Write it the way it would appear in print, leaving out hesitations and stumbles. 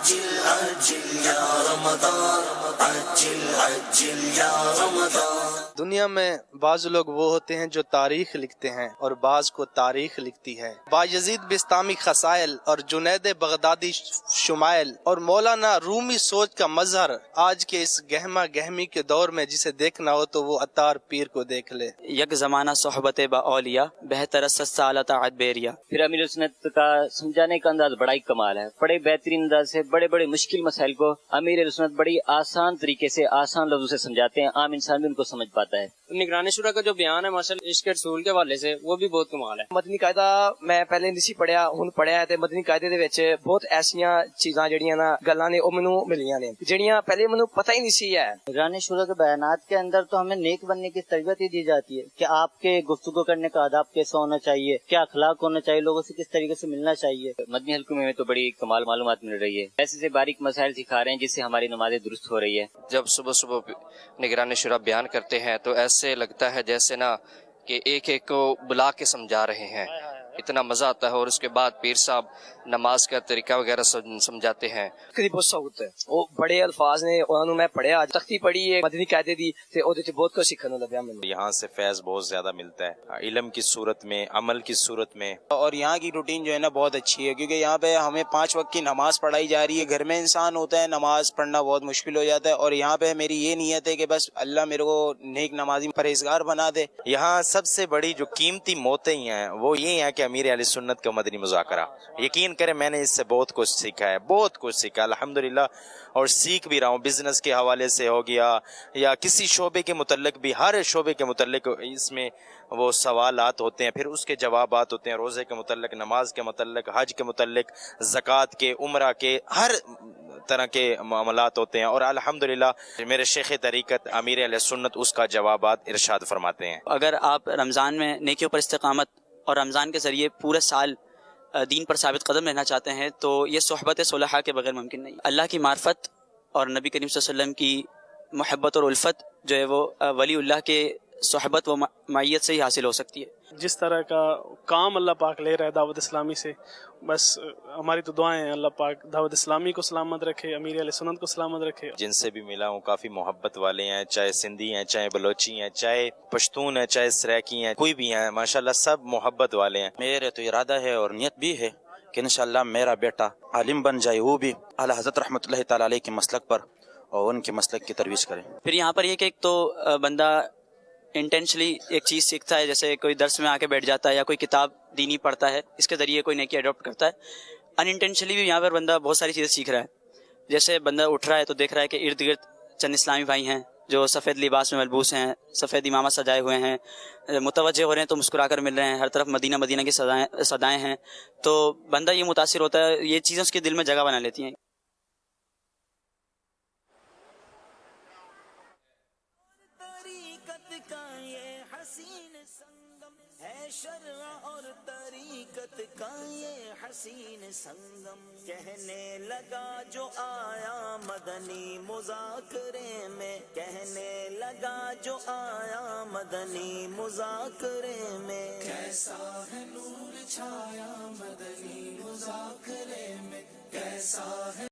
عجل عجل یا رمضان، عجل عجل یا رمضان۔ دنیا میں بعض لوگ وہ ہوتے ہیں جو تاریخ لکھتے ہیں اور بعض کو تاریخ لکھتی ہے۔ بایزید بستامی خسائل اور جنید بغدادی شمائل اور مولانا رومی سوچ کا مظہر آج کے اس گہما گہمی کے دور میں جسے دیکھنا ہو تو وہ عطار پیر کو دیکھ لے۔ یک زمانہ صحبت با اولیاء بہتر سالت عد بیریا۔ پھر امیر سنت کا سمجھانے کا انداز بڑا ہی کمال ہے، بڑے بہترین انداز سے بڑے بڑے مشکل مسائل کو امیر سنت بڑی آسان طریقے سے آسان لفظوں سے سمجھاتے ہیں، عام انسان بھی ان کو سمجھ پاتا ہے۔ نگران شورا کا جو بیان ہے ماشاءاللہ عشق رسول کے حوالے سے وہ بھی بہت کمال ہے۔ مدنی قاعدہ میں پہلے نہیں سی پڑھیا، ہن پڑھیا ہے تے مدنی قاعدے دے وچ بہت ایسیاں چیزاں جڑیاں نا گلاں نے او مینوں ملیاں نے جڑیاں پہلے مینوں پتہ ہی نہیں سی ہے۔ نگران شورا کے بیانات کے اندر تو ہمیں نیک بننے کی تربیت ہی دی جاتی ہے کہ آپ کے گفتگو کرنے کا آداب کیسا ہونا چاہیے، کیا اخلاق ہونا چاہیے، لوگوں سے کس طریقے سے ملنا چاہیے۔ مدنی حلقوں میں تو بڑی کمال معلومات مل رہی ہے، ایسے سے باریک مسائل سکھا رہے ہیں جس سے ہماری نمازیں درست ہو رہی ہے۔ جب صبح صبح نگران شورا بیان کرتے ہیں تو ایسے لگتا ہے جیسے نا کہ ایک ایک کو بلا کے سمجھا رہے ہیں، اتنا مزہ آتا ہے۔ اور اس کے بعد پیر صاحب نماز کا طریقہ وغیرہ سمجھاتے ہیں۔ کدی بہت سہولت ہے، وہ بڑے الفاظ نے انہوں نے میں پڑھیا، تختی پڑھی ہے مدنی قاعدے دی تے او دے بہت کچھ سیکھنے لگا مینوں۔ یہاں سے فیض بہت زیادہ ملتا ہے، علم کی صورت میں، عمل کی صورت میں، اور یہاں کی روٹین جو ہے نا بہت اچھی ہے، کیونکہ یہاں پہ ہمیں 5 وقت کی نماز پڑھائی جا رہی ہے۔ گھر میں انسان ہوتا ہے نماز پڑھنا بہت مشکل ہو جاتا ہے، اور یہاں پہ میری یہ نیت ہے کہ بس اللہ میرے کو نیک نمازی پرہیزگار بنا دے۔ یہاں سب سے بڑی جو قیمتی موتیں ہیں وہ یہ ہیں کہ امیر اہل سنت کا مدنی مذاکرہ۔ یقین کریں میں نے اس سے بہت کچھ سیکھا ہے، بہت کچھ سیکھا الحمدللہ، اور سیکھ بھی رہا ہوں۔ بزنس کے حوالے سے ہو گیا یا کسی شعبے کے متعلق بھی، ہر شعبے کے متعلق اس میں وہ سوالات ہوتے ہیں، پھر اس کے جوابات ہوتے ہیں، روزے کے متعلق، نماز کے متعلق، حج کے متعلق، زکوٰۃ کے، عمرہ کے، ہر طرح کے معاملات ہوتے ہیں، اور الحمدللہ میرے شیخ طریقت امیر اہل سنت اس کا جوابات ارشاد فرماتے ہیں۔ اگر آپ رمضان میں نیکیوں پر استقامت اور رمضان کے ذریعے پورے سال دین پر ثابت قدم رہنا چاہتے ہیں تو یہ صحبت صلحاء کے بغیر ممکن نہیں۔ اللہ کی معرفت اور نبی کریم صلی اللہ علیہ وسلم کی محبت اور الفت جو ہے وہ ولی اللہ کے صحبت و معیت سے ہی حاصل ہو سکتی ہے۔ جس طرح کا کام اللہ پاک لے رہا ہے دعوت اسلامی سے، بس ہماری تو دعائیں ہیں اللہ پاک دعوت اسلامی کو سلامت رکھے، امیر اہل سنت کو سلامت رکھے۔ جن سے بھی ملا ہوں کافی محبت والے ہیں، چاہے سندھی ہیں، چاہے بلوچی ہیں، چاہے پشتون ہیں، چاہے سریکی ہیں، کوئی بھی ہیں، ماشاءاللہ سب محبت والے ہیں۔ میرے تو ارادہ ہے اور نیت بھی ہے کہ انشاءاللہ میرا بیٹا عالم بن جائے، وہ بھی اعلیٰ حضرت رحمۃ اللہ تعالی علیہ کے مسلک پر اور ان کے مسلک کی ترویج کرے۔ پھر یہاں پر یہ کہ ایک تو بندہ انٹینشلی ایک چیز سیکھتا ہے، جیسے کوئی درس میں آ کے بیٹھ جاتا ہے یا کوئی کتاب دینی پڑھتا ہے، اس کے ذریعے کوئی نیکی اڈاپٹ کرتا ہے۔ ان انٹینشلی بھی یہاں پر بندہ بہت ساری چیزیں سیکھ رہا ہے، جیسے بندہ اٹھ رہا ہے تو دیکھ رہا ہے کہ ارد گرد چند اسلامی بھائی ہیں جو سفید لباس میں ملبوس ہیں، سفید امامہ سجائے ہوئے ہیں، متوجہ ہو رہے ہیں تو مسکرا کر مل رہے ہیں، ہر طرف مدینہ مدینہ کی صدائیں ہیں، تو بندہ یہ متاثر ہوتا ہے، یہ چیزیں اس کے دل میں جگہ بنا لیتی ہیں۔ اور طریقت کا یہ حسین سنگم، کہنے لگا جو آیا مدنی مذاکرے میں، کہنے لگا جو آیا مدنی مذاکرے میں، کیسا ہے نور چھایا مدنی مذاکرے میں، کیسا ہے